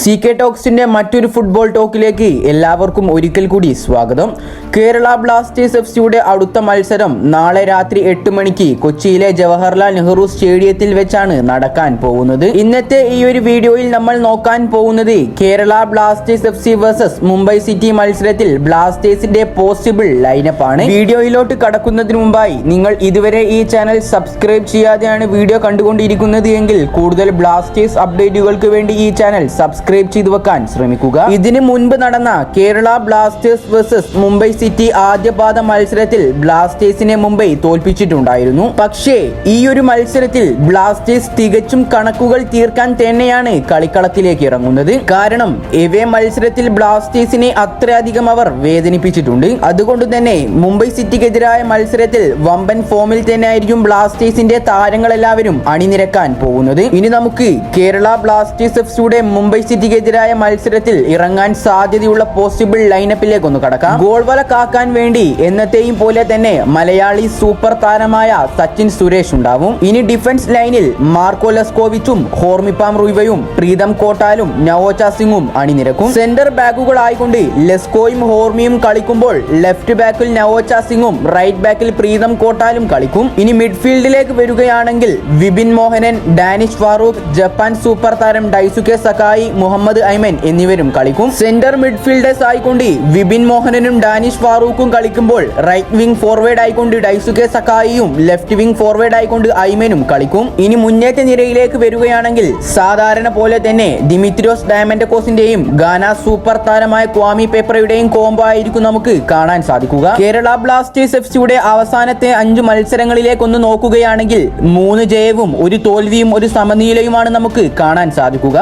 CK ടോക്സിന്റെ മറ്റൊരു football ടോക്കിലേക്ക് എല്ലാവർക്കും ഒരിക്കൽ കൂടി സ്വാഗതം. കേരള ബ്ലാസ്റ്റേഴ്സ് എഫ്സിയുടെ അടുത്ത മത്സരം നാളെ രാത്രി 8 മണിക്ക് കൊച്ചിയിലെ ജവഹർലാൽ നെഹ്റു സ്റ്റേഡിയത്തിൽ വെച്ചാണ് നടക്കാൻ പോകുന്നത്. ഇന്നത്തെ ഈ ഒരു വീഡിയോയിൽ നമ്മൾ നോക്കാൻ പോകുന്നത് Kerala Blasters FC versus Mumbai city മത്സരത്തിൽ ബ്ലാസ്റ്റേഴ്സിന്റെ പോസിബിൾ ലൈനപ്പ് ആണ്. വീഡിയോയിലോട്ട് കടക്കുന്നതിന് മുമ്പായി നിങ്ങൾ ഇതുവരെ ഈ ചാനൽ സബ്സ്ക്രൈബ് ചെയ്യാതെയാണ് വീഡിയോ കണ്ടുകൊണ്ടിരിക്കുന്നത് എങ്കിൽ കൂടുതൽ ബ്ലാസ്റ്റേഴ്സ് അപ്ഡേറ്റുകൾക്ക് വേണ്ടി ഈ ചാനൽ സബ്സ്ക്രൈബ് ചെയ്തു വെക്കാൻ ശ്രമിക്കുക. ഇതിനു മുൻപ് നടന്ന Kerala Blasters versus Mumbai city ആദ്യപാദ മത്സരത്തിൽ ബ്ലാസ്റ്റേഴ്സിനെ മുംബൈ തോൽപ്പിച്ചിട്ടുണ്ടായിരുന്നു. പക്ഷേ ഈ ഒരു മത്സരത്തിൽ ബ്ലാസ്റ്റേഴ്സ് തികച്ചും കണക്കുകൾ തീർക്കാൻ തന്നെയാണ് കളിക്കളത്തിലേക്ക് ഇറങ്ങുന്നത്. കാരണം എവേ മത്സരത്തിൽ ബ്ലാസ്റ്റേഴ്സിനെ അത്രയധികം അവർ വേദനിപ്പിച്ചിട്ടുണ്ട്. അതുകൊണ്ട് തന്നെ മുംബൈ സിറ്റിക്കെതിരായ മത്സരത്തിൽ വമ്പൻ ഫോമിൽ തന്നെ ആയിരിക്കും ബ്ലാസ്റ്റേഴ്സിന്റെ താരങ്ങളെല്ലാവരും അണിനിരക്കാൻ പോകുന്നത്. ഇനി നമുക്ക് കേരള ബ്ലാസ്റ്റേഴ്സ് എഫ്സിയുടെ മുംബൈ സിറ്റിക്കെതിരായ മത്സരത്തിൽ ഇറങ്ങാൻ സാധ്യതയുള്ള പോസിബിൾ ലൈനപ്പിലേക്ക് ഒന്ന് കടക്കാം. ഗോൾ വല കാക്കാൻ വേണ്ടി എന്നത്തെയും പോലെ തന്നെ മലയാളി സൂപ്പർ താരമായ സച്ചിൻ സുരേഷ് ഉണ്ടാവും. ഇനി ഡിഫൻസ് ലൈനിൽ മാർക്കോ ലെസ്കോവിച്ചും ഹോർമിപ്പാം റൂയിവയും പ്രീതം കോട്ടാലും നവോച്ച സിംഗും അണിനിരക്കും. സെന്റർ ബാക്കുകളായിക്കൊണ്ട് ലെസ്കോയും ഹോർമിയും കളിക്കുമ്പോൾ ലെഫ്റ്റ് ബാക്കിൽ നവോച്ച സിംഗും റൈറ്റ് ബാക്കിൽ പ്രീതം കോട്ടാലും കളിക്കും. ഇനി മിഡ്ഫീൽഡിലേക്ക് വരികയാണെങ്കിൽ വിപിൻ മോഹനൻ, ഡാനിഷ് ഫാറൂഖ്, ജപ്പാൻ സൂപ്പർ താരം ഡൈസുകെ സക്കായി, മുഹമ്മദ് ഐമൻ എന്നിവരും കളിക്കും. സെന്റർ മിഡ്ഫീൽഡേഴ്സ് ആയിക്കൊണ്ട് വിപിൻ മോഹനനും ഡാനിഷ് ഫാറൂഖും കളിക്കുമ്പോൾ റൈറ്റ് വിംഗ് ഫോർവേഡ് ആയിക്കൊണ്ട് ഡൈസുകെ സക്കായിയും ലെഫ്റ്റ് വിംഗ് ഫോർവേഡ് ആയിക്കൊണ്ട് ഐമനും കളിക്കും. ഇനി മുന്നേറ്റ നിരയിലേക്ക് വരികയാണെങ്കിൽ സാധാരണ പോലെ തന്നെ ദിമിത്രിയോസ് ഡയമൻഡക്കോസിന്റെയും ഗാന സൂപ്പർ താരമായ ക്വാമി പേപ്പറയുടെയും കോംബോ ആയിരിക്കും നമുക്ക് കാണാൻ സാധിക്കുക. കേരള ബ്ലാസ്റ്റേഴ്സ് എഫ്സിയുടെ അവസാനത്തെ 5 മത്സരങ്ങളിലേക്ക് ഒന്ന് നോക്കുകയാണെങ്കിൽ 3 ജയവും 1 തോൽവിയും 1 സമനിലയുമാണ് നമുക്ക് കാണാൻ സാധിക്കുക.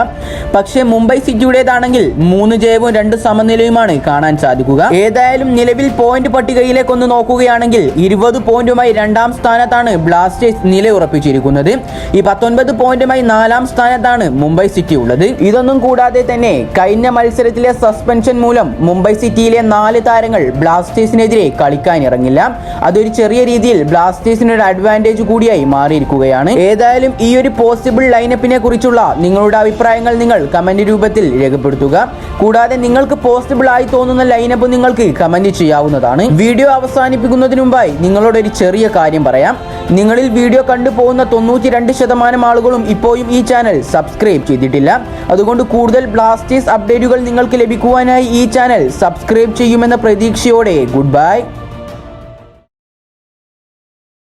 പക്ഷേ മുംബൈ സിറ്റിയുടേതാണെങ്കിൽ 3 ജയവും 2 സമനിലയുമാണ് കാണാൻ സാധിക്കുക. ഏതായാലും നിലവിൽ പോയിന്റ് പട്ടികയിലേക്ക് ഒന്ന് നോക്കുകയാണെങ്കിൽ 20 പോയിന്റുമായി 2ാം സ്ഥാനത്താണ് ബ്ലാസ്റ്റേഴ്സ് നിലയുറപ്പിച്ചിരിക്കുന്നത്. ഈ 19 പോയിന്റുമായി 4ാം സ്ഥാനത്താണ് മുംബൈ സിറ്റി ഉള്ളത്. ഇതൊന്നും കൂടാതെ തന്നെ കഴിഞ്ഞ മത്സരത്തിലെ സസ്പെൻഷൻ മൂലം മുംബൈ സിറ്റിയിലെ 4 താരങ്ങൾ ബ്ലാസ്റ്റേഴ്സിനെതിരെ കളിക്കാൻ ഇറങ്ങില്ല. അതൊരു ചെറിയ രീതിയിൽ ബ്ലാസ്റ്റേഴ്സിനൊരു അഡ്വാൻറ്റേജ് കൂടിയായി മാറിയിരിക്കുകയാണ്. ഏതായാലും ഈ ഒരു പോസിബിൾ ലൈനപ്പിനെ കുറിച്ചുള്ള നിങ്ങളുടെ അഭിപ്രായങ്ങൾ നിങ്ങൾ കമന്റ് രൂപത്തിൽ രേഖപ്പെടുത്തുക. കൂടാതെ നിങ്ങൾക്ക് പോസിബിൾ ആയി തോന്നുന്ന ലൈനപ്പ് നിങ്ങൾക്ക് കമന്റ് ചെയ്യാവുന്നതാണ്. വീഡിയോ അവസാനിപ്പിക്കുന്നതിന് മുമ്പായി നിങ്ങളോട് ഒരു ചെറിയ കാര്യം പറയാം. നിങ്ങളിൽ വീഡിയോ കണ്ടുപോകുന്ന 92% ആളുകളും ഇപ്പോഴും ഈ ചാനൽ സബ്സ്ക്രൈബ് ചെയ്തിട്ടില്ല. അതുകൊണ്ട് കൂടുതൽ ബ്ലാസ്റ്റേഴ്സ് അപ്ഡേറ്റുകൾ നിങ്ങൾക്ക് ലഭിക്കുവാനായി ഈ ചാനൽ സബ്സ്ക്രൈബ് ചെയ്യുമെന്ന പ്രതീക്ഷയോടെ ഗുഡ് ബൈ.